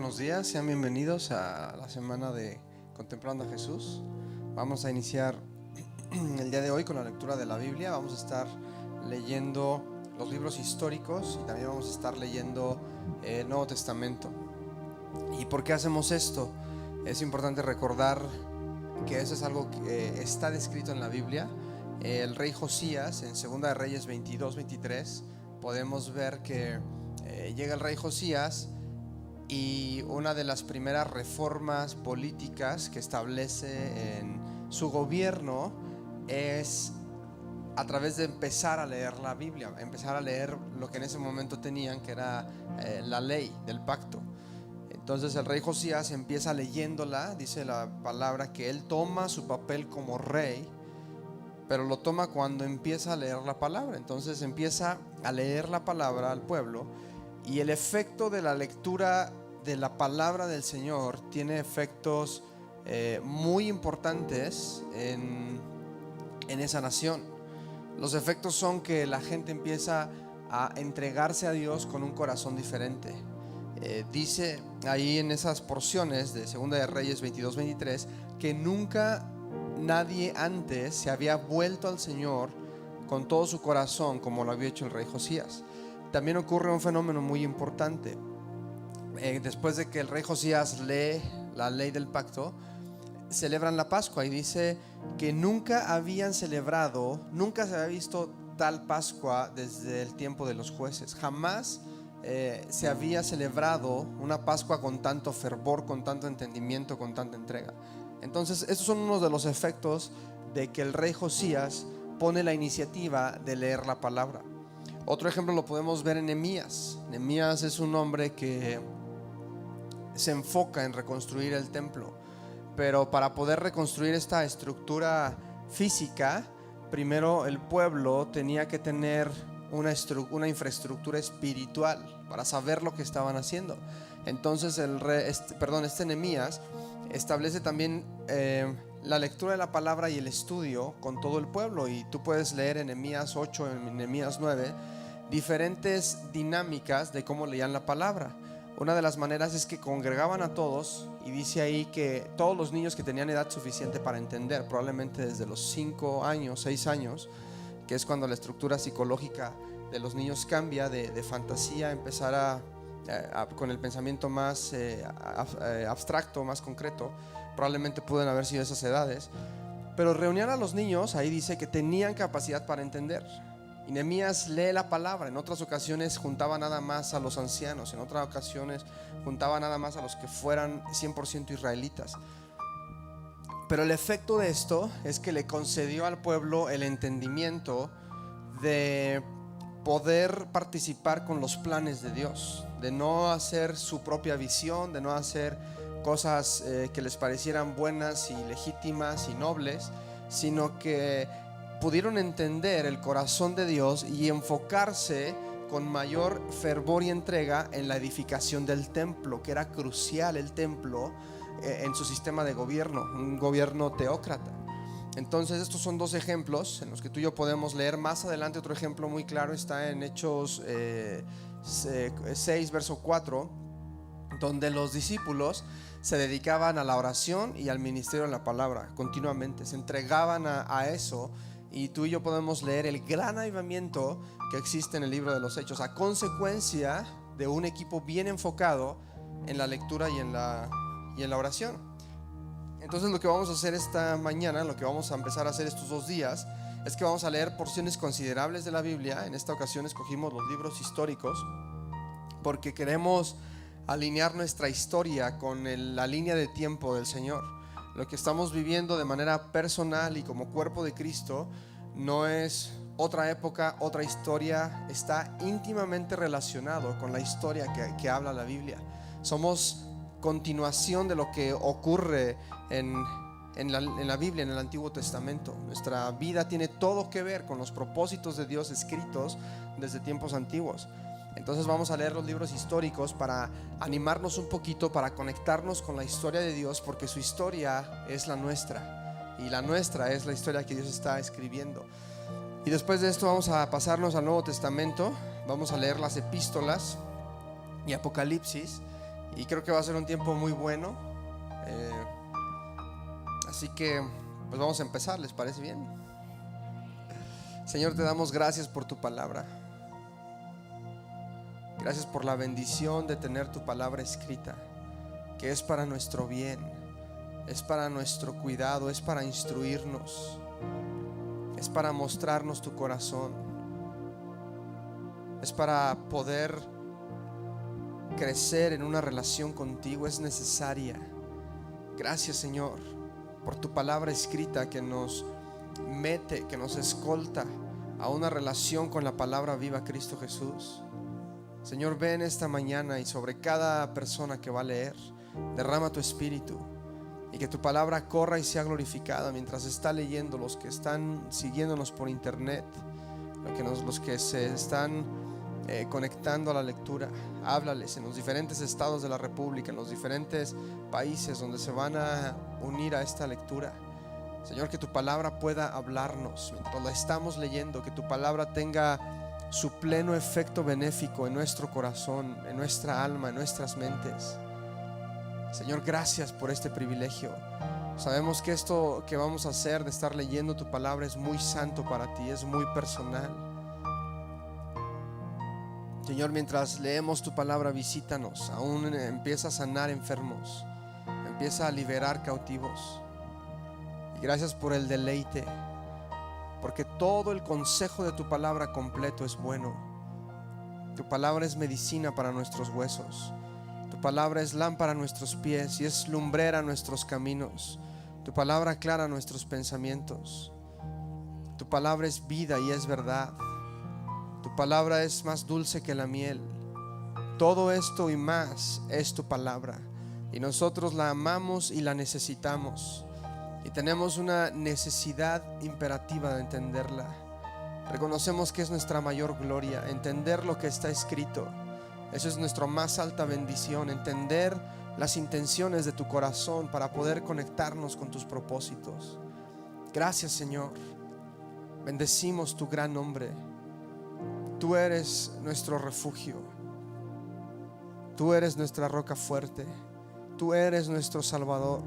buenos días, sean bienvenidos a la semana de Contemplando a Jesús. Vamos a iniciar el día de hoy con la lectura de la Biblia. Vamos a estar leyendo los libros históricos y también vamos a estar leyendo el Nuevo Testamento. ¿Y por qué hacemos esto? Es importante recordar que eso es algo que está descrito en la Biblia. El rey Josías, en 2 de Reyes 22-23, podemos ver que llega el rey Josías y una de las primeras reformas políticas que establece en su gobierno es a través de empezar a leer la Biblia, empezar a leer lo que en ese momento tenían, que era la ley del pacto. Entonces el rey Josías empieza leyéndola. Dice la palabra que él toma su papel como rey, pero lo toma cuando empieza a leer la palabra. Entonces empieza a leer la palabra al pueblo, y el efecto de la lectura de la palabra del Señor tiene efectos muy importantes en esa nación. Los efectos son que la gente empieza a entregarse a Dios con un corazón diferente. Dice ahí en esas porciones de 2 de Reyes 22-23 que nunca nadie antes se había vuelto al Señor con todo su corazón como lo había hecho el rey Josías. También ocurre un fenómeno muy importante. Después de que el rey Josías lee la ley del pacto, celebran la Pascua, y dice que nunca habían celebrado, nunca se había visto tal Pascua desde el tiempo de los jueces. Jamás se había celebrado una Pascua con tanto fervor, con tanto entendimiento, con tanta entrega. Entonces estos son unos de los efectos de que el rey Josías pone la iniciativa de leer la palabra. Otro ejemplo lo podemos ver en Nehemías. Nehemías es un hombre que se enfoca en reconstruir el templo, pero para poder reconstruir esta estructura física, primero el pueblo tenía que tener una infraestructura espiritual para saber lo que estaban haciendo. Entonces este Nehemías establece también la lectura de la palabra y el estudio con todo el pueblo. Y tú puedes leer en Nehemías 8, en Nehemías 9, diferentes dinámicas de cómo leían la palabra. Una de las maneras es que congregaban a todos, y dice ahí que todos los niños que tenían edad suficiente para entender, probablemente desde los 5 años, 6 años, que es cuando la estructura psicológica de los niños cambia de fantasía a empezar con el pensamiento más abstracto, más concreto. Probablemente pueden haber sido esas edades, pero reunían a los niños. Ahí dice que tenían capacidad para entender. Y Nehemías lee la palabra. En otras ocasiones juntaba nada más a los ancianos, en otras ocasiones juntaba nada más a los que fueran 100% israelitas. Pero el efecto de esto es que le concedió al pueblo el entendimiento de poder participar con los planes de Dios, de no hacer su propia visión, de no hacer cosas que les parecieran buenas y legítimas y nobles, sino que pudieron entender el corazón de Dios y enfocarse con mayor fervor y entrega en la edificación del templo, que era crucial el templo en su sistema de gobierno, un gobierno teócrata. Entonces estos son dos ejemplos en los que tú y yo podemos leer. Más adelante otro ejemplo muy claro está en Hechos 6 verso 4, donde los discípulos se dedicaban a la oración y al ministerio de la palabra continuamente, se entregaban a eso. Y tú y yo podemos leer el gran avivamiento que existe en el libro de los Hechos a consecuencia de un equipo bien enfocado en la lectura y en la oración. Entonces lo que vamos a hacer esta mañana, lo que vamos a empezar a hacer estos 2 días, es que vamos a leer porciones considerables de la Biblia. En esta ocasión escogimos los libros históricos porque queremos alinear nuestra historia con la línea de tiempo del Señor. Lo que estamos viviendo de manera personal y como cuerpo de Cristo no es otra época, otra historia. Está íntimamente relacionado con la historia que habla la Biblia. Somos continuación de lo que ocurre en la Biblia, en el Antiguo Testamento. Nuestra vida tiene todo que ver con los propósitos de Dios escritos desde tiempos antiguos. Entonces vamos a leer los libros históricos para animarnos un poquito, para conectarnos con la historia de Dios, porque su historia es la nuestra y la nuestra es la historia que Dios está escribiendo. Y después de esto vamos a pasarnos al Nuevo Testamento. Vamos a leer las epístolas y Apocalipsis, y creo que va a ser un tiempo muy bueno. Así que pues vamos a empezar, ¿les parece bien? Señor, te damos gracias por tu palabra. Gracias por la bendición de tener tu palabra escrita, que es para nuestro bien, es para nuestro cuidado, es para instruirnos, es para mostrarnos tu corazón, es para poder crecer en una relación contigo, es necesaria. Gracias, Señor, por tu palabra escrita que nos mete, que nos escolta a una relación con la palabra viva, Cristo Jesús. Señor, ven esta mañana y sobre cada persona que va a leer, derrama tu espíritu y que tu palabra corra y sea glorificada mientras está leyendo, los que están siguiéndonos por internet, los que se están conectando a la lectura. Háblales en los diferentes estados de la República, en los diferentes países donde se van a unir a esta lectura. Señor, que tu palabra pueda hablarnos mientras la estamos leyendo, que tu palabra tenga su pleno efecto benéfico en nuestro corazón, en nuestra alma, en nuestras mentes. Señor, gracias por este privilegio. Sabemos que esto que vamos a hacer de estar leyendo tu palabra es muy santo para ti, es muy personal. Señor, mientras leemos tu palabra, visítanos, aún empieza a sanar enfermos, empieza a liberar cautivos. Y gracias por el deleite, porque todo el consejo de tu palabra completo es bueno. Tu palabra es medicina para nuestros huesos. Tu palabra es lámpara a nuestros pies y es lumbrera a nuestros caminos. Tu palabra aclara nuestros pensamientos. Tu palabra es vida y es verdad. Tu palabra es más dulce que la miel. Todo esto y más es tu palabra, y nosotros la amamos y la necesitamos, y tenemos una necesidad imperativa de entenderla. Reconocemos que es nuestra mayor gloria entender lo que está escrito. Eso es nuestra más alta bendición, entender las intenciones de tu corazón para poder conectarnos con tus propósitos. Gracias, Señor. Bendecimos tu gran nombre. Tú eres nuestro refugio. Tú eres nuestra roca fuerte. Tú eres nuestro Salvador.